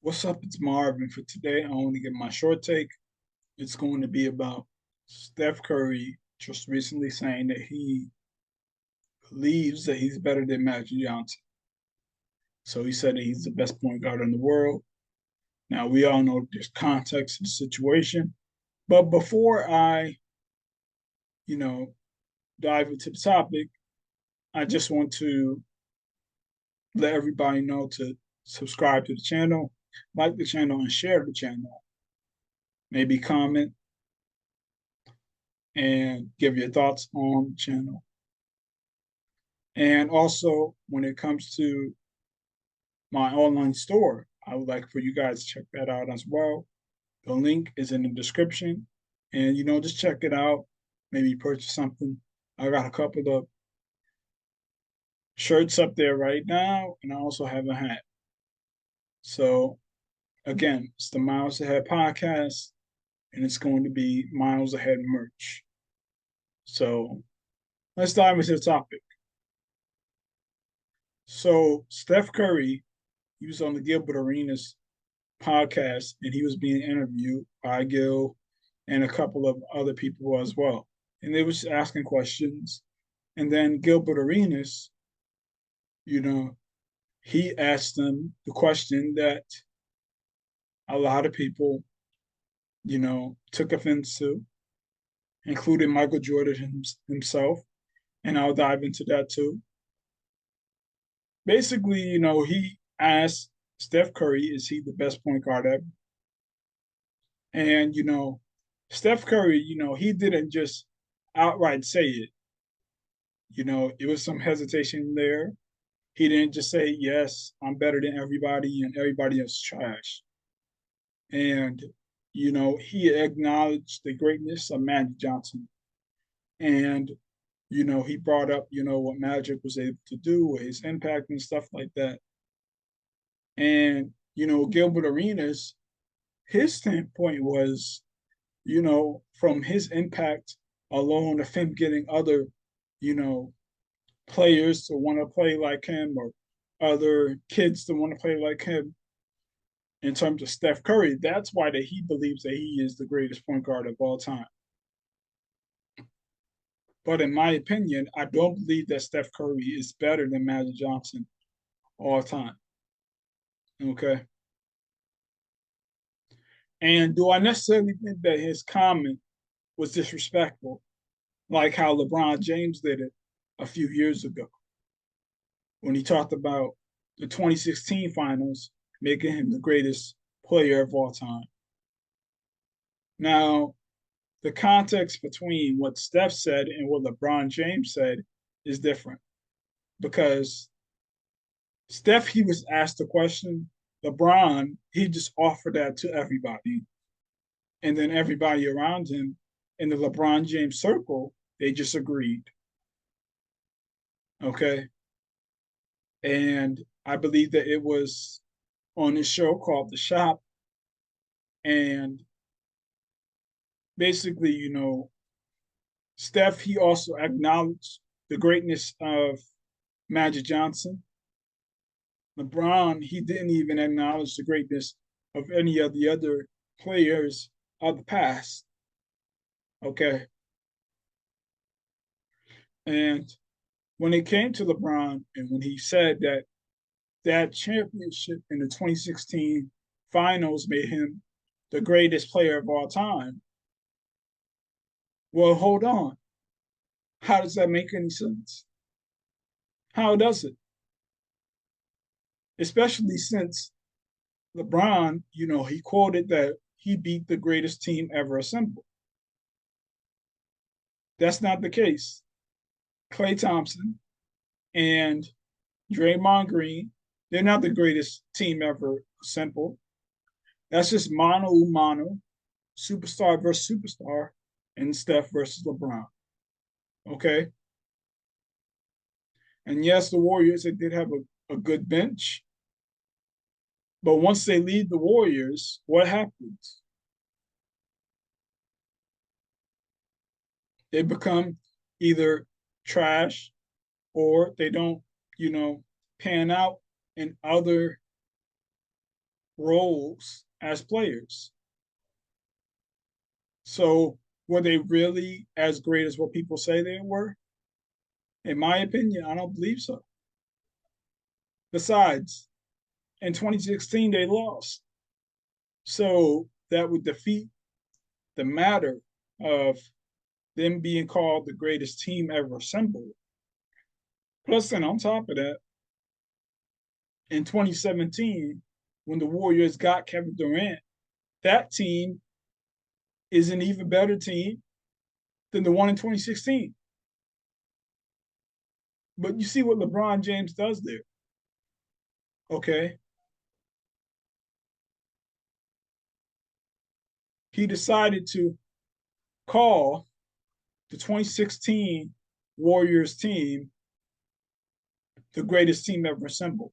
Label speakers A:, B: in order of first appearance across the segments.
A: What's up? It's Marvin. For today, I want to give my short take. It's going to be about Steph Curry just recently saying that he believes that he's better than Magic Johnson. So he said that he's the best point guard in the world. Now, we all know there's context to the situation. But before I, you know, dive into the topic, I just want to let everybody know to subscribe to the channel, like the channel, and share the channel. Maybe comment and give your thoughts on the channel. And also, when it comes to my online store, I would like for you guys to check that out as well. The link is in the description. And, just check it out. Maybe purchase something. I got a couple of shirts up there right now, and I also have a hat. So, again, it's the Miles Ahead podcast, and it's going to be Miles Ahead merch. So, let's dive into the topic. So, Steph Curry, he was on the Gilbert Arenas podcast, and he was being interviewed by Gil and a couple of other people as well. And they was asking questions. And then Gilbert Arenas, you know, he asked them the question that a lot of people, took offense to, including Michael Jordan himself. And I'll dive into that too. Basically, he asked Steph Curry, is he the best point guard ever? And, Steph Curry, he didn't just outright say it. It was some hesitation there. He didn't just say, yes, I'm better than everybody and everybody else is trash. And, he acknowledged the greatness of Magic Johnson. And, he brought up, what Magic was able to do, his impact and stuff like that. And, Gilbert Arenas, his standpoint was, from his impact alone of him getting other, you know, players to want to play like him or other kids to want to play like him in terms of Steph Curry, that's why that he believes that he is the greatest point guard of all time. But in my opinion, I don't believe that Steph Curry is better than Magic Johnson all time. Okay. And do I necessarily think that his comment was disrespectful, like how LeBron James did it a few years ago when he talked about the 2016 finals, making him the greatest player of all time? Now, the context between what Steph said and what LeBron James said is different because Steph, he was asked a question. LeBron, he just offered that to everybody. And then everybody around him in the LeBron James circle, they just agreed. Okay. And I believe that it was on this show called The Shop. And basically, Steph, he also acknowledged the greatness of Magic Johnson. LeBron, he didn't even acknowledge the greatness of any of the other players of the past. Okay. And when it came to LeBron and when he said that that championship in the 2016 finals made him the greatest player of all time, well, hold on. How does that make any sense? How does it? Especially since LeBron, he quoted that he beat the greatest team ever assembled. That's not the case. Klay Thompson and Draymond Green, they're not the greatest team ever assembled. That's just mano a mano, superstar versus superstar, and Steph versus LeBron. Okay. And yes, the Warriors, they did have a good bench. But once they leave the Warriors, what happens? They become either trash or they don't, pan out in other roles as players. So were they really as great as what people say they were? In my opinion, I don't believe so. Besides, in 2016, they lost. So that would defeat the matter of them being called the greatest team ever assembled. Plus, then on top of that, in 2017, when the Warriors got Kevin Durant, that team is an even better team than the one in 2016. But you see what LeBron James does there. Okay. He decided to call the 2016 Warriors team the greatest team ever assembled.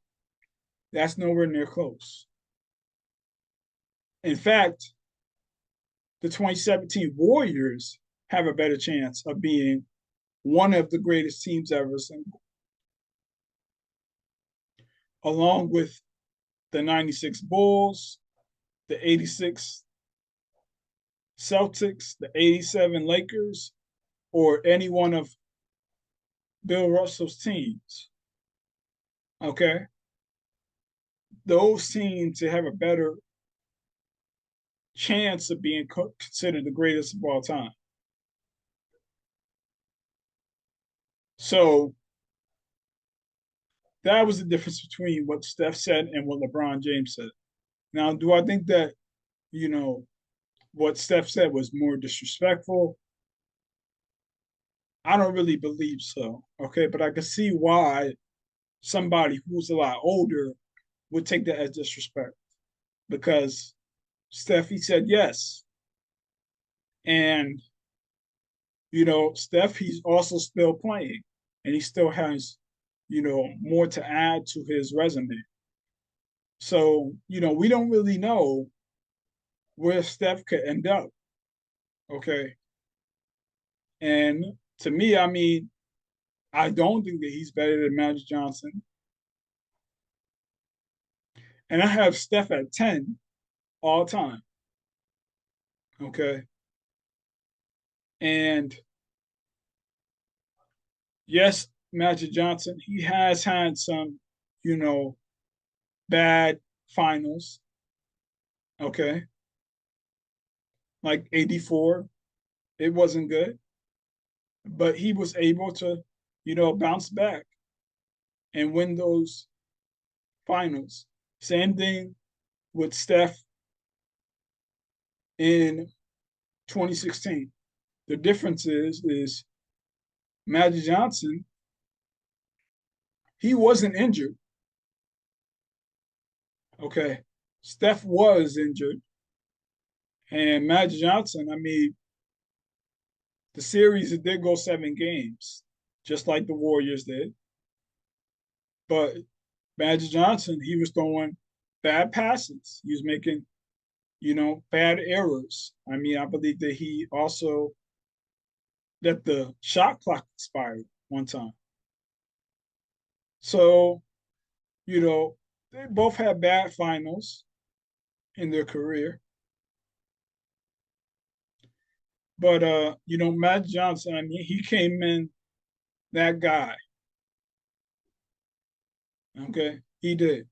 A: That's nowhere near close. In fact, the 2017 Warriors have a better chance of being one of the greatest teams ever assembled, along with the 96 Bulls, the 86 Celtics, the 87 Lakers, or any one of Bill Russell's teams. Okay? Those teams to have a better chance of being considered the greatest of all time. So that was the difference between what Steph said and what LeBron James said. Now, do I think that, you know, what Steph said was more disrespectful? I don't really believe so. Okay. But I can see why somebody who's a lot older would take that as disrespect because Steph, he said yes. And, Steph, he's also still playing and he still has, more to add to his resume. So, we don't really know where Steph could end up. Okay. And to me, I mean, I don't think that he's better than Magic Johnson. And I have Steph at 10 all time. Okay. And yes, Magic Johnson, he has had some, you know, bad finals. Okay. Like 84, it wasn't good, but he was able to, bounce back and win those finals. Same thing with Steph in 2016. The difference is Magic Johnson, he wasn't injured. Okay. Steph was injured. And Magic Johnson, I mean, the series it did go 7 games, just like the Warriors did. But Magic Johnson, he was throwing bad passes. He was making, bad errors. I mean, I believe that he also let the shot clock expire one time. So, they both had bad finals in their career. But Matt Johnson, I mean, he came in that guy. Okay. He did.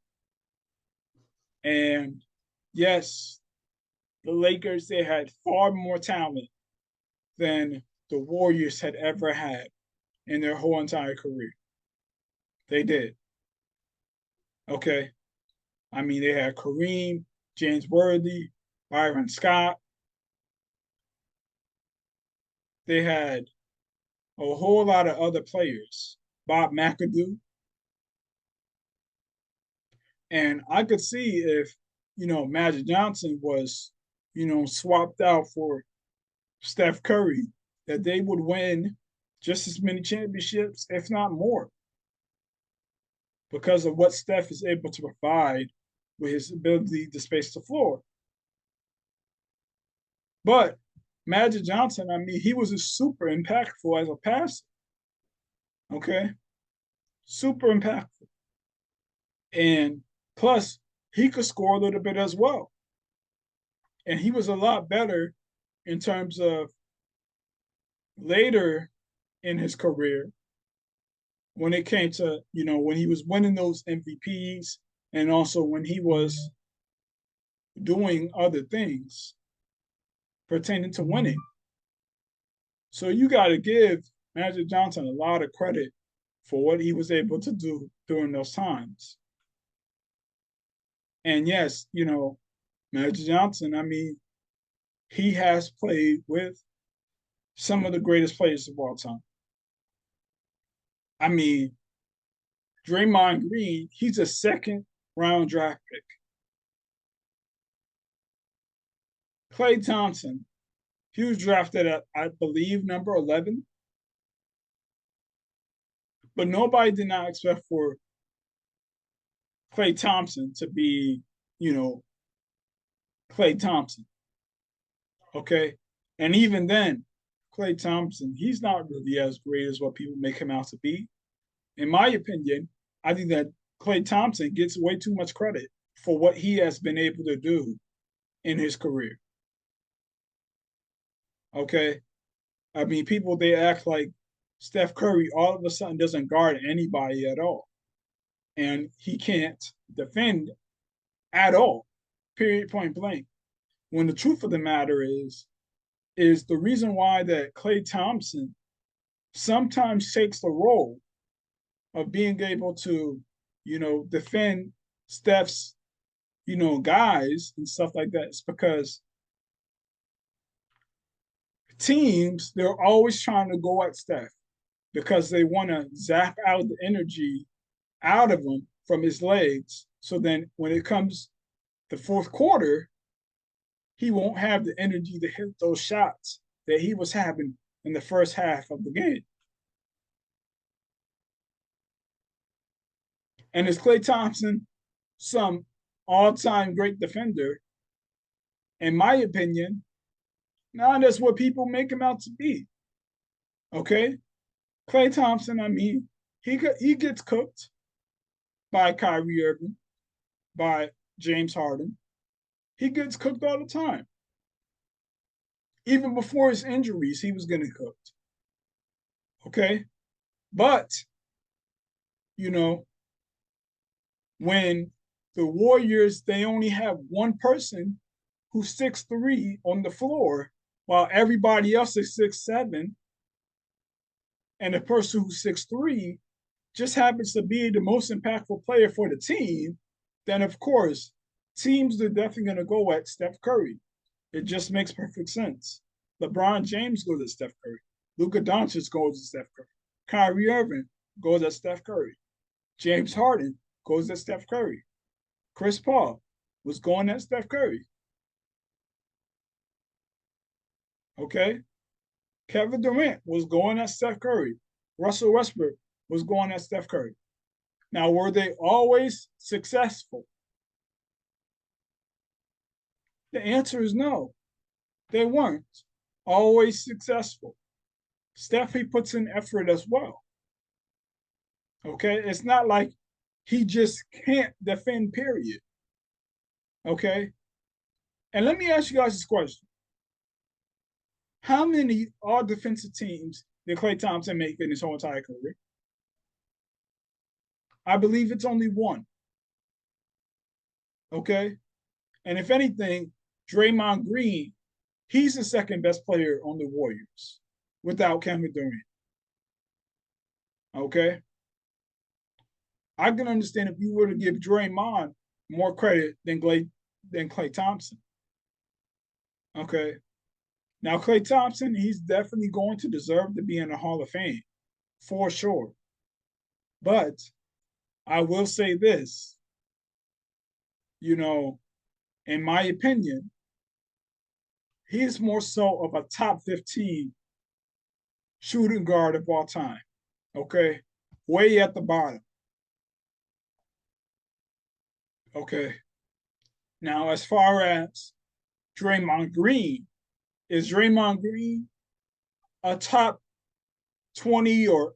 A: And yes, the Lakers, they had far more talent than the Warriors had ever had in their whole entire career. They did. Okay. I mean, they had Kareem, James Worthy, Byron Scott. They had a whole lot of other players. Bob McAdoo. And I could see if, Magic Johnson was, swapped out for Steph Curry, that they would win just as many championships, if not more, because of what Steph is able to provide with his ability to space the floor. But Magic Johnson, I mean, he was a super impactful as a passer. Okay. Super impactful. And plus, he could score a little bit as well. And he was a lot better in terms of later in his career when it came to, when he was winning those MVPs and also when he was doing other things pertaining to winning. So you got to give Magic Johnson a lot of credit for what he was able to do during those times. And yes, Magic Johnson, I mean, he has played with some of the greatest players of all time. I mean, Draymond Green, he's a second round draft pick. Klay Thompson, he was drafted at, I believe, number 11. But nobody did not expect for Klay Thompson to be, you know, Klay Thompson. Okay. And even then, Klay Thompson, he's not really as great as what people make him out to be. In my opinion, I think that Klay Thompson gets way too much credit for what he has been able to do in his career. Okay. I mean, people, they act like Steph Curry all of a sudden doesn't guard anybody at all. And he can't defend at all, period, point blank. When the truth of the matter is the reason why that Klay Thompson sometimes takes the role of being able to, defend Steph's, guys and stuff like that. It's because teams, they're always trying to go at Steph because they want to zap out the energy out of him from his legs. So then when it comes the fourth quarter, he won't have the energy to hit those shots that he was having in the first half of the game. And is Klay Thompson some all-time great defender? In my opinion, no, that's what people make him out to be. Okay, Klay Thompson. I mean, he gets cooked by Kyrie Irving, by James Harden. He gets cooked all the time. Even before his injuries, he was getting cooked. Okay, but you know, when the Warriors, they only have one person who's 6'3" on the floor, while everybody else is 6'7", and the person who's 6'3" just happens to be the most impactful player for the team, then of course, teams are definitely going to go at Steph Curry. It just makes perfect sense. LeBron James goes at Steph Curry. Luka Doncic goes at Steph Curry. Kyrie Irving goes at Steph Curry. James Harden goes at Steph Curry. Chris Paul was going at Steph Curry. Okay? Kevin Durant was going at Steph Curry. Russell Westbrook was going at Steph Curry. Now, were they always successful? The answer is no. They weren't always successful. Steph, he puts in effort as well. Okay? It's not like he just can't defend, period. Okay? And let me ask you guys this question. How many all defensive teams did Klay Thompson make in his whole entire career? I believe it's only one. Okay? And if anything, Draymond Green, he's the second best player on the Warriors without Kevin Durant. Okay? I can understand if you were to give Draymond more credit than Klay Thompson. Okay? Now, Klay Thompson, he's definitely going to deserve to be in the Hall of Fame, for sure. But I will say this, in my opinion, he is more so of a top 15 shooting guard of all time. Okay? Way at the bottom. Okay? Now, as far as Draymond Green, is Draymond Green a top 20 or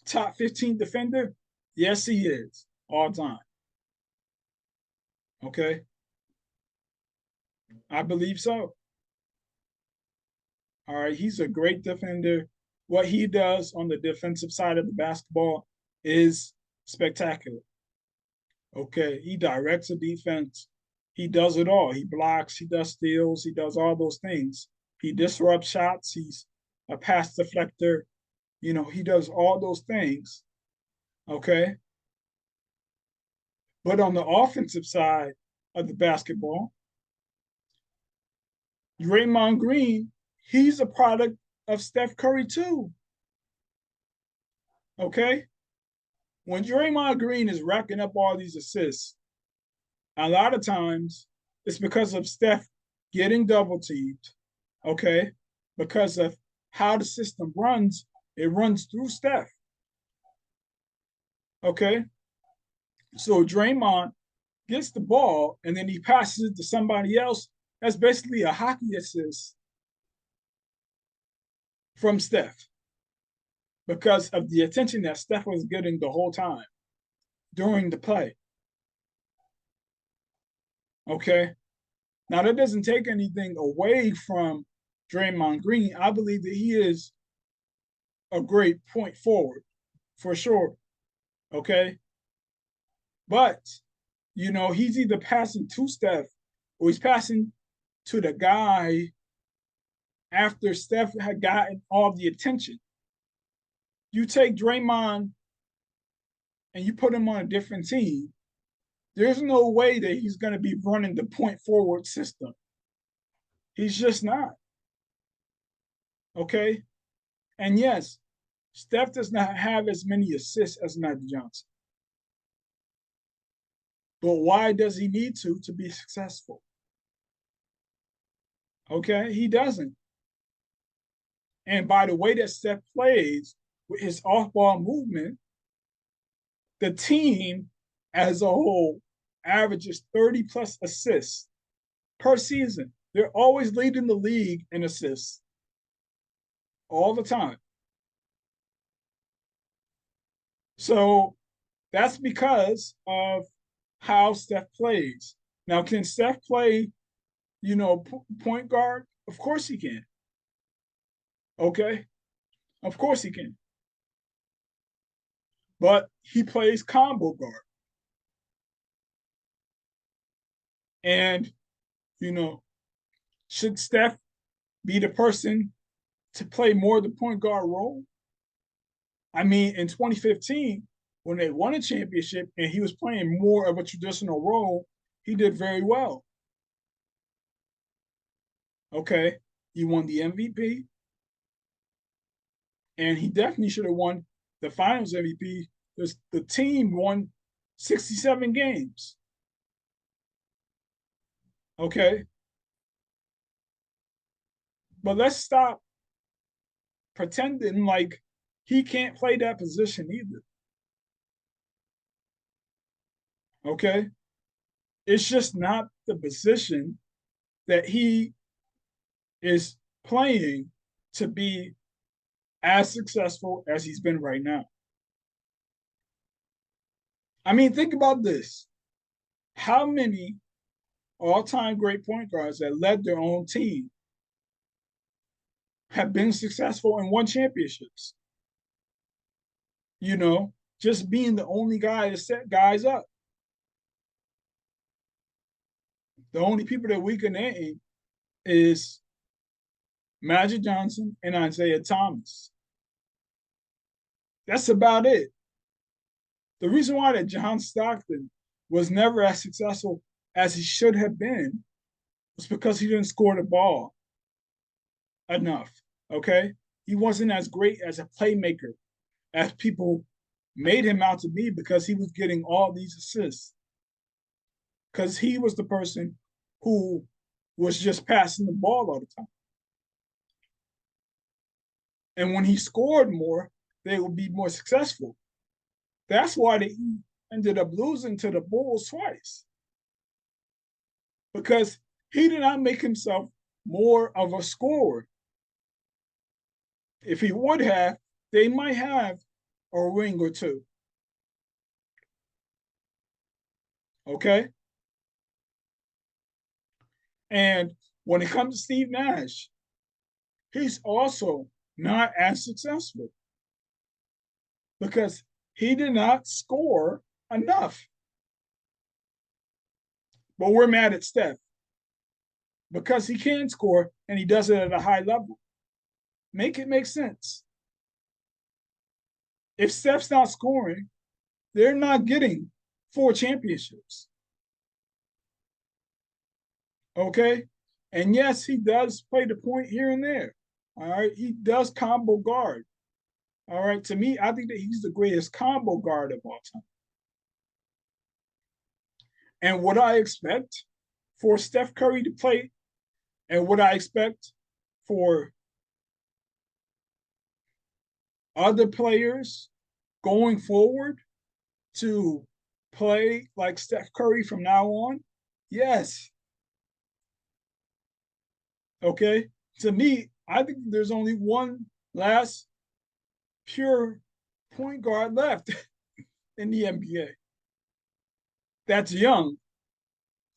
A: top 15 defender? Yes, he is, all time. Okay, I believe so. All right, he's a great defender. What he does on the defensive side of the basketball is spectacular. Okay, he directs the defense. He does it all. He blocks, he does steals, he does all those things. He disrupts shots. He's a pass deflector. He does all those things. Okay, but on the offensive side of the basketball, Draymond Green, he's a product of Steph Curry too. Okay, when Draymond Green is racking up all these assists, a lot of times it's because of Steph getting double teamed. Okay, because of how the system runs, it runs through Steph. Okay, so Draymond gets the ball and then he passes it to somebody else. That's basically a hockey assist from Steph because of the attention that Steph was getting the whole time during the play. Okay. Now, that doesn't take anything away from Draymond Green. I believe that he is a great point forward for sure. Okay. But, he's either passing to Steph or he's passing to the guy after Steph had gotten all the attention. You take Draymond and you put him on a different team, there's no way that he's going to be running the point forward system. He's just not. Okay. And yes, Steph does not have as many assists as Magic Johnson. But why does he need to be successful? Okay. He doesn't. And by the way that Steph plays with his off ball movement, the team as a whole averages 30 plus assists per season. They're always leading the league in assists all the time. So that's because of how Steph plays. Now, can Steph play, point guard? Of course he can. Okay. Of course he can. But he plays combo guard. And, you know, should Steph be the person to play more the point guard role? I mean, in 2015, when they won a championship and he was playing more of a traditional role, he did very well. Okay. He won the MVP, and he definitely should have won the finals MVP because the team won 67 games. Okay. But let's stop pretending like he can't play that position either. Okay. It's just not the position that he is playing to be as successful as he's been right now. I mean, think about this. How many all time great point guards that led their own team have been successful and won championships? Just being the only guy to set guys up. The only people that we can name is Magic Johnson and Isaiah Thomas. That's about it. The reason why that John Stockton was never as successful as he should have been was because he didn't score the ball enough. Okay. He wasn't as great as a playmaker as people made him out to be because he was getting all these assists. Because he was the person who was just passing the ball all the time. And when he scored more, they would be more successful. That's why they ended up losing to the Bulls twice. Because he did not make himself more of a scorer. If he would have, they might have a ring or two. Okay? And when it comes to Steve Nash, he's also not as successful because he did not score enough. But we're mad at Steph because he can score and he does it at a high level. Make it make sense. If Steph's not scoring, they're not getting 4 championships. Okay? And yes, he does play the point here and there. All right. He does combo guard. All right. To me, I think that he's the greatest combo guard of all time. And what I expect for Steph Curry to play, and what I expect for other players going forward to play like Steph Curry from now on, yes. Okay. To me, I think there's only one last pure point guard left in the NBA. That's young.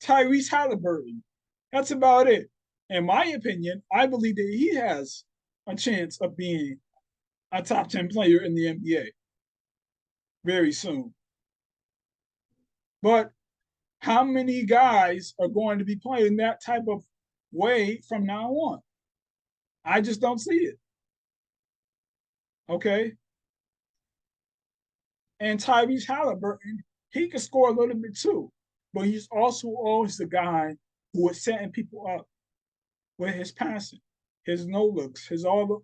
A: Tyrese Halliburton. That's about it. In my opinion, I believe that he has a chance of being a top 10 player in the NBA very soon. But how many guys are going to be playing that type of way from now on? I just don't see it. Okay. And Tyrese Halliburton, he can score a little bit too, but he's also always the guy who is setting people up with his passing, his no looks, his all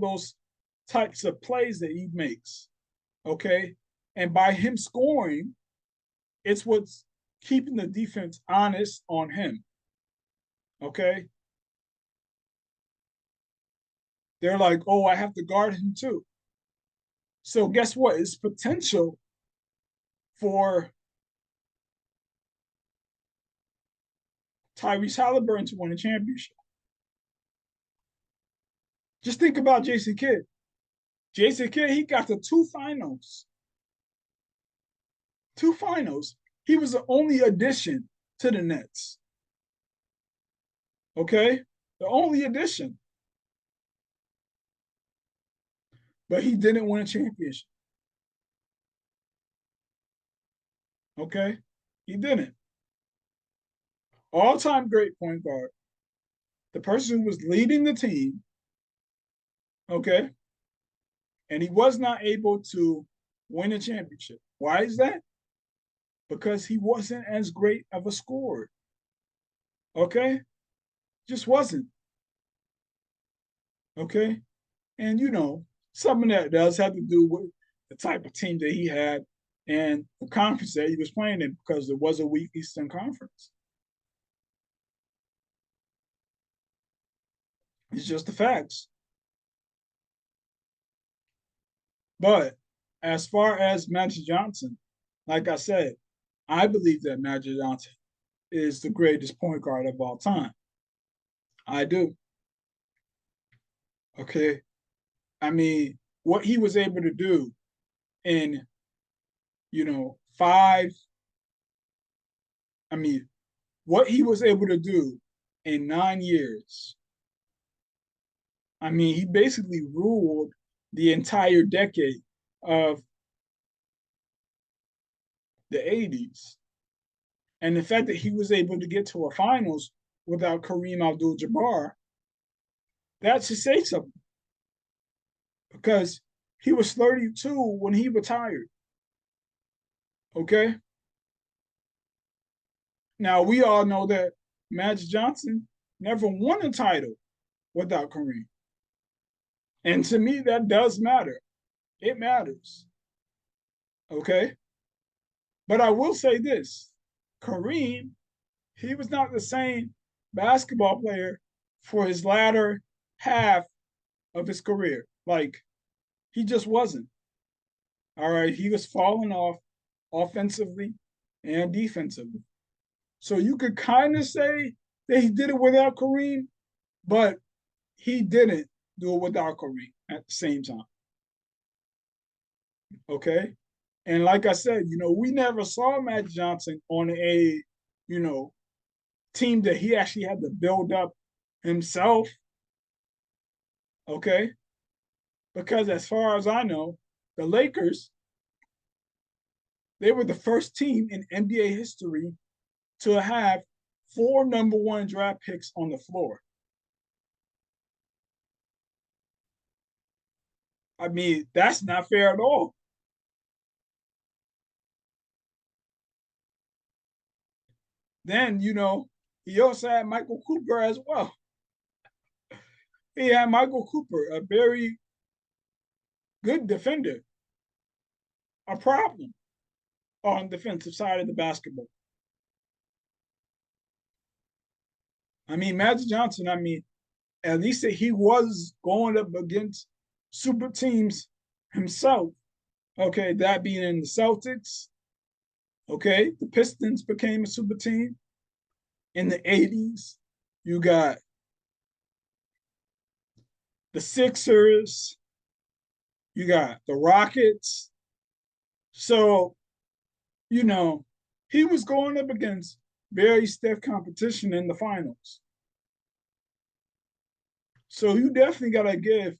A: those types of plays that he makes. Okay. And by him scoring, it's what's keeping the defense honest on him. Okay. They're like, oh, I have to guard him too. So guess what? It's potential for Tyrese Halliburton to win a championship. Just think about Jason Kidd. Jason Kidd, he got to 2 finals. 2 finals. He was the only addition to the Nets. Okay? The only addition. But he didn't win a championship. Okay? He didn't. All-time great point guard. The person who was leading the team. Okay? And he was not able to win a championship. Why is that? Because he wasn't as great of a scorer. Okay? Just wasn't. Okay? And some of that does have to do with the type of team that he had and the conference that he was playing in because there was a weak Eastern Conference. It's just the facts. But as far as Magic Johnson, like I said, I believe that Magic Johnson is the greatest point guard of all time. I do. Okay. I mean, what he was able to do in, 5, I mean, what he was able to do in 9 years. I mean, he basically ruled the entire decade of the 80s. And the fact that he was able to get to a finals without Kareem Abdul-Jabbar, that should say something. Because he was 32 when he retired. Okay? Now, we all know that Magic Johnson never won a title without Kareem. And to me, that does matter. It matters. Okay? But I will say this Kareem, he was not the same basketball player for his latter half of his career. Like, he just wasn't. All right. He was falling off offensively and defensively. So you could kind of say that he did it without Kareem, but he didn't do it without Kareem at the same time. Okay. And like I said, we never saw Magic Johnson on a, you know, team that he actually had to build up himself. Okay. Because as far as I know, the Lakers, they were the first team in NBA history to have four number one draft picks on the floor. I mean, that's not fair at all. Then, he also had Michael Cooper as well. He had Michael Cooper, a very good defender, a problem on the defensive side of the basketball. I mean, Magic Johnson, I mean, at least he was going up against super teams himself. Okay, that being in the Celtics. Okay, the Pistons became a super team in the 80s. You got the Sixers. You got the Rockets. So, you know, he was going up against very stiff competition in the finals. So you definitely got to give,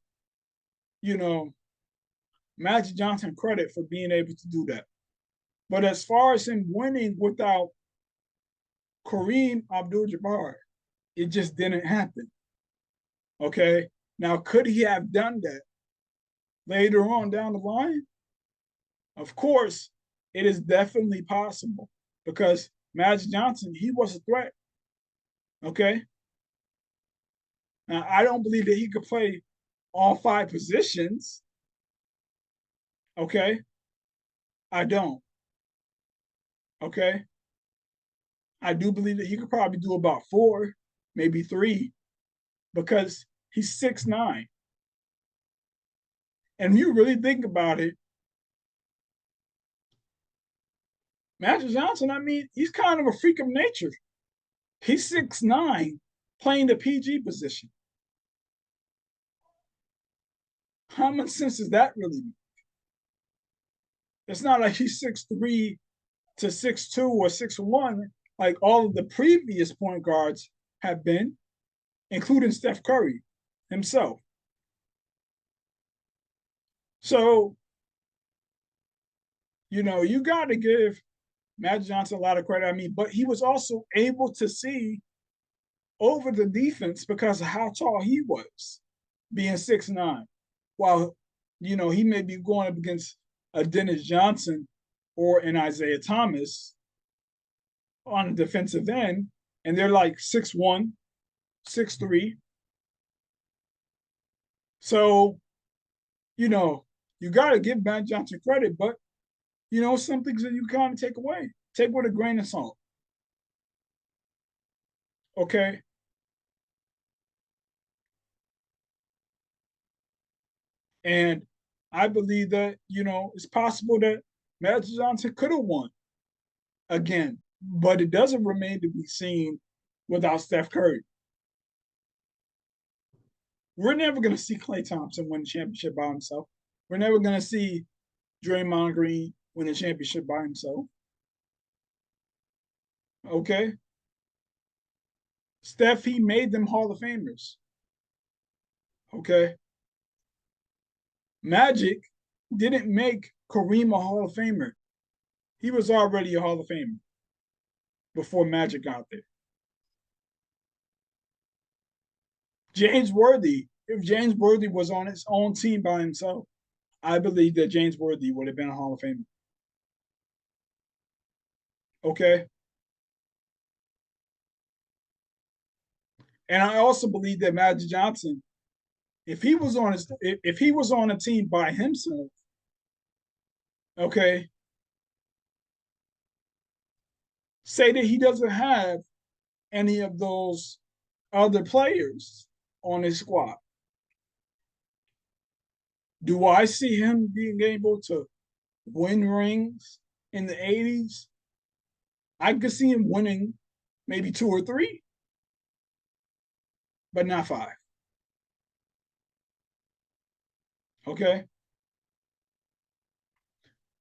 A: you know, Magic Johnson credit for being able to do that. But as far as him winning without Kareem Abdul-Jabbar, it just didn't happen. Okay. Now, could he have done that later on down the line? Of course, it is definitely possible because Magic Johnson, he was a threat. Okay. Now, I don't believe that he could play all five positions. Okay. I don't. Okay. I do believe that he could probably do about four, maybe three, because he's 6'9". And if you really think about it, Magic Johnson, I mean, he's kind of a freak of nature. He's 6'9", playing the PG position. How much sense does that really make? It's not like he's 6'3" to 6'2" or 6'1", like all of the previous point guards have been, including Steph Curry himself. So, you got to give Magic Johnson a lot of credit. I mean, but he was also able to see over the defense because of how tall he was, being 6'9". While, he may be going up against a Dennis Johnson or an Isaiah Thomas on the defensive end, and they're like 6'1", 6'3". So, you know, you got to give Matt Johnson credit, but, some things that you kind of take away. Take with a grain of salt. Okay. And I believe that, it's possible that Magic Johnson could have won again, but it doesn't remain to be seen without Steph Curry. We're never going to see Klay Thompson win the championship by himself. We're never going to see Draymond Green win the championship by himself. Okay. Steph, he made them Hall of Famers. Okay. Magic didn't make Kareem a Hall of Famer. He was already a Hall of Famer before Magic got there. James Worthy, if James Worthy was on his own team by himself, I believe that James Worthy would have been a Hall of Famer. Okay. And I also believe that Magic Johnson, if he was on a team by himself, okay, say that he doesn't have any of those other players on his squad. Do I see him being able to win rings in the 80s? I could see him winning maybe two or three, but not five. Okay.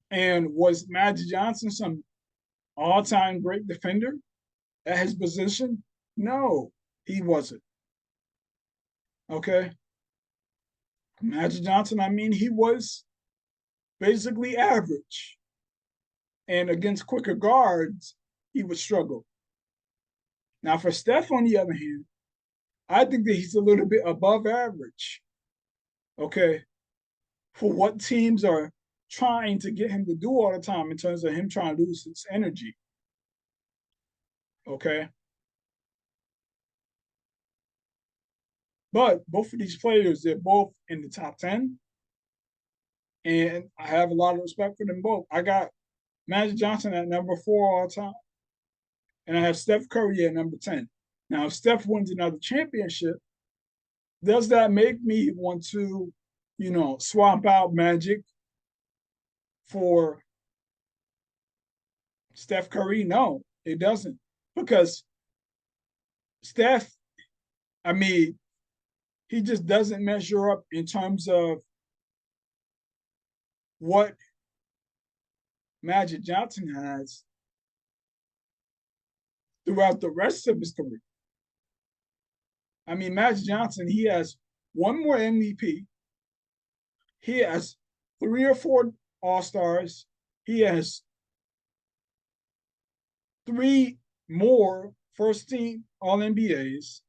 A: And was Magic Johnson some all time great defender? at his position? No, he wasn't. Okay. Magic Johnson, I mean, he was basically average. And against quicker guards, he would struggle. Now, for Steph, on the other hand, I think that he's a little bit above average. Okay. For what teams are trying to get him to do all the time in terms of him trying to lose his energy. Okay. But both of these players, they're both in the top 10. And I have a lot of respect for them both. I got Magic Johnson at number 4 all time. And I have Steph Curry at number 10. Now, if Steph wins another championship, does that make me want to, swap out Magic for Steph Curry? No, it doesn't. Because Steph, I mean, he just doesn't measure up in terms of what Magic Johnson has throughout the rest of his career. I mean, Magic Johnson, he has one more MVP. He has 3 or 4 All Stars. He has 3 more first team All NBAs.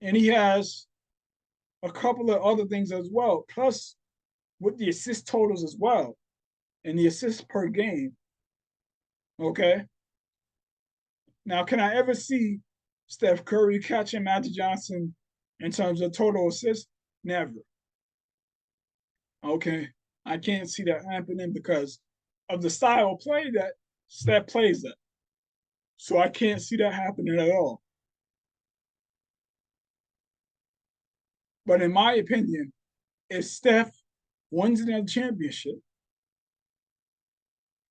A: And he has a couple of other things as well, plus with the assist totals as well and the assists per game. Okay. Now, can I ever see Steph Curry catching Magic Johnson in terms of total assists? Never. Okay. I can't see that happening because of the style of play that Steph plays at. So I can't see that happening at all. But in my opinion, if Steph wins another championship,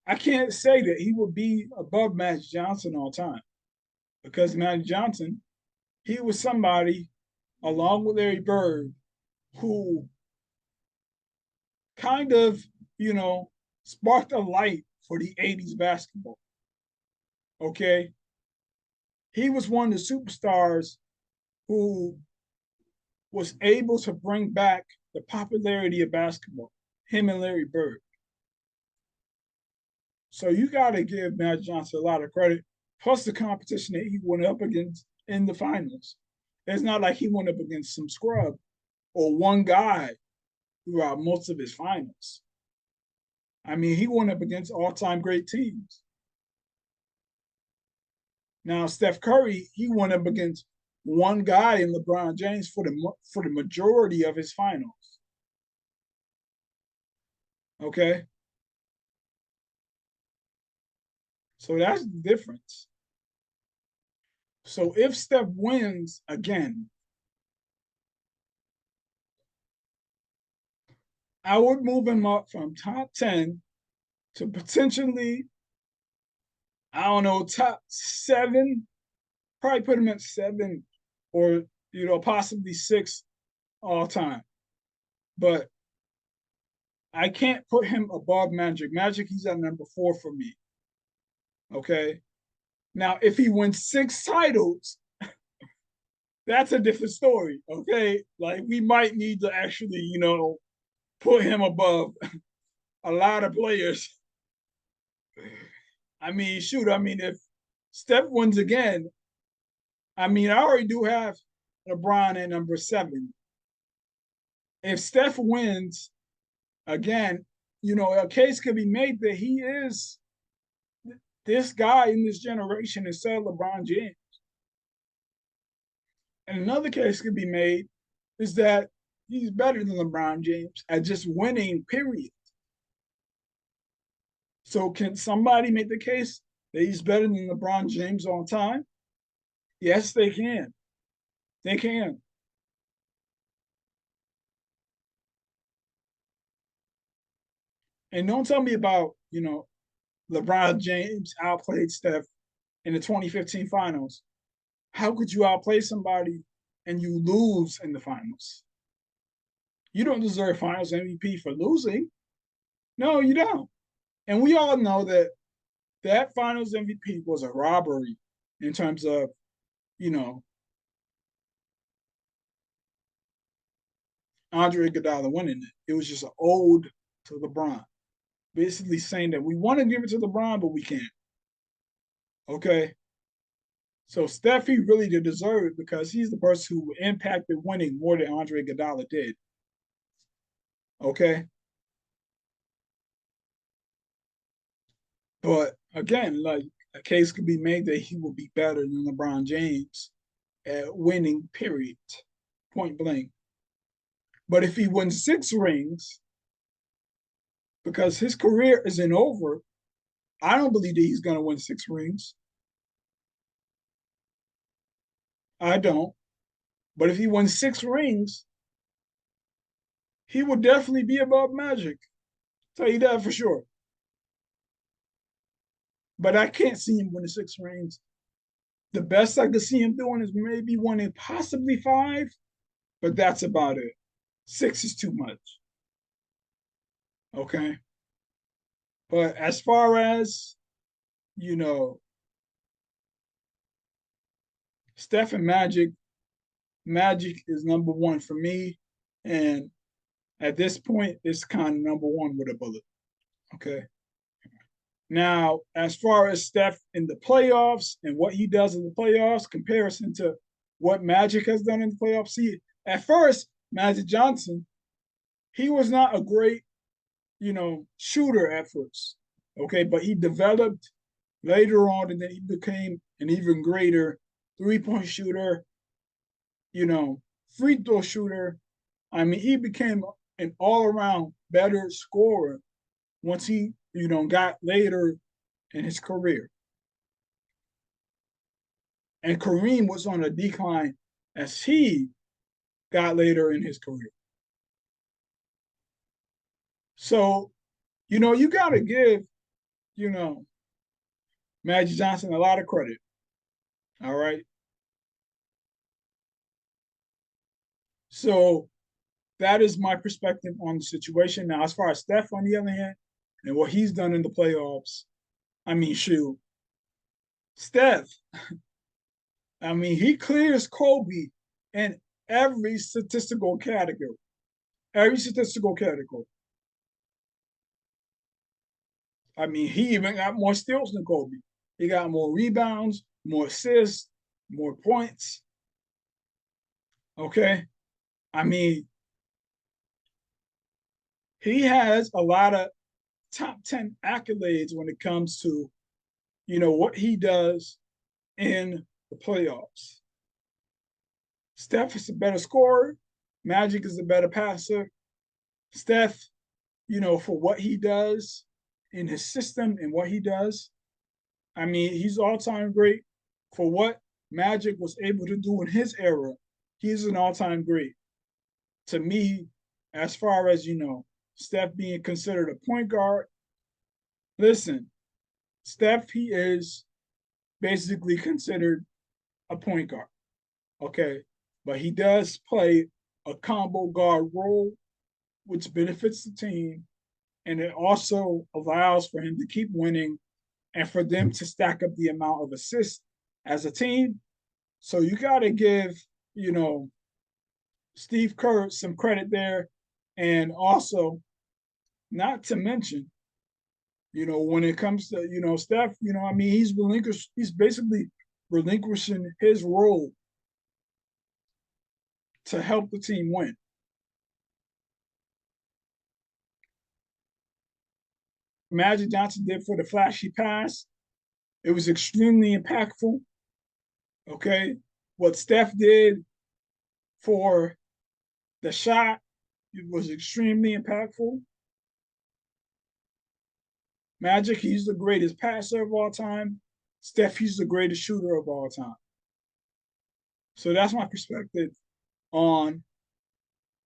A: I can't say that he will be above Magic Johnson all time because Magic Johnson, he was somebody along with Larry Bird who kind of, sparked a light for the 80s basketball. Okay. He was one of the superstars who was able to bring back the popularity of basketball, him and Larry Bird. So you got to give Magic Johnson a lot of credit, plus the competition that he went up against in the finals. It's not like he went up against some scrub or one guy throughout most of his finals. I mean, he went up against all-time great teams. Now, Steph Curry, he went up against one guy in LeBron James for the majority of his finals. Okay? So that's the difference. So if Steph wins again, I would move him up from top 10 to potentially, I don't know, top 7, probably put him at 7 or, possibly 6 all time. But I can't put him above Magic. Magic, he's at number 4 for me. Okay. Now, if he wins 6 titles, that's a different story. Okay. Like, we might need to actually, put him above a lot of players. I mean, shoot, if Steph wins again, I already do have LeBron at number 7. If Steph wins again, a case could be made that he is this guy in this generation instead of LeBron James. And another case could be made is that he's better than LeBron James at just winning, period. So can somebody make the case that he's better than LeBron James on time? Yes, they can. They can. And don't tell me about, LeBron James outplayed Steph in the 2015 finals. How could you outplay somebody and you lose in the finals? You don't deserve finals MVP for losing. No, you don't. And we all know that that Finals MVP was a robbery in terms of, you know, Andre Iguodala winning it. It was just an ode to LeBron, basically saying that we want to give it to LeBron, but we can't. Okay. So Steph, he really did deserve it because he's the person who impacted winning more than Andre Iguodala did. Okay. But again, like a case could be made that he will be better than LeBron James at winning, period, point blank. But if he wins 6 rings, because his career isn't over, I don't believe that he's going to win 6 rings. I don't. But if he wins 6 rings, he will definitely be above Magic. Tell you that for sure. But I can't see him winning 6 rings. The best I could see him doing is maybe winning possibly 5, but that's about it. 6 is too much. Okay. But as far as, you know, Steph and Magic, Magic is number one for me. And at this point, it's kind of number one with a bullet. Okay. Now, as far as Steph in the playoffs and what he does in the playoffs, comparison to what Magic has done in the playoffs, see, at first, Magic Johnson, he was not a great, shooter at first. Okay, but he developed later on, and then he became an even greater 3-point shooter, free throw shooter. I mean, he became an all around better scorer once he, got later in his career. And Kareem was on a decline as he got later in his career. So, you got to give, you know, Magic Johnson a lot of credit. All right. So that is my perspective on the situation. Now, as far as Steph, on the other hand, and what he's done in the playoffs, I mean, shoot, Steph, I mean, he clears Kobe in every statistical category. Every statistical category. I mean, he even got more steals than Kobe. He got more rebounds, more assists, more points. Okay. I mean, he has a lot of top 10 accolades when it comes to, what he does in the playoffs. Steph is a better scorer. Magic is a better passer. Steph, for what he does in his system and what he does, I mean, he's all time great. For what Magic was able to do in his era, he's an all time great. To me, as far as, Steph being considered a point guard, listen, Steph, he is basically considered a point guard. Okay. But he does play a combo guard role, which benefits the team. And it also allows for him to keep winning and for them to stack up the amount of assists as a team. So you got to give, Steve Kerr some credit there. And also, not to mention, when it comes to, Steph, I mean, he's basically relinquishing his role to help the team win. Magic Johnson did for the flashy pass. It was extremely impactful. Okay. What Steph did for the shot, it was extremely impactful. Magic, he's the greatest passer of all time. Steph, he's the greatest shooter of all time. So that's my perspective on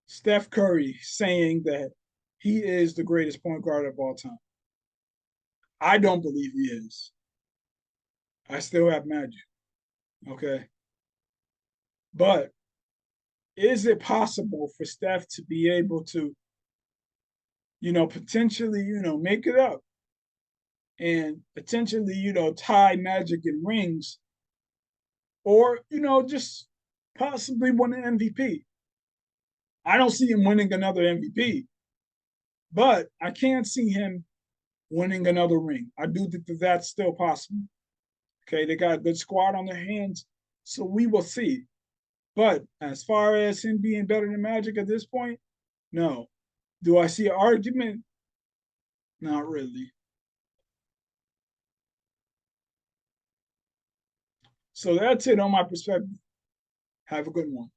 A: Steph Curry saying that he is the greatest point guard of all time. I don't believe he is. I still have Magic. Okay. But is it possible for Steph to be able to, potentially, make it up and potentially, tie Magic in rings, or just possibly win an MVP. I don't see him winning another MVP, but I can see him winning another ring. I do think that that's still possible. Okay, they got a good squad on their hands, so we will see. But as far as him being better than Magic at this point, no. Do I see an argument? Not really. So that's it on my perspective. Have a good one.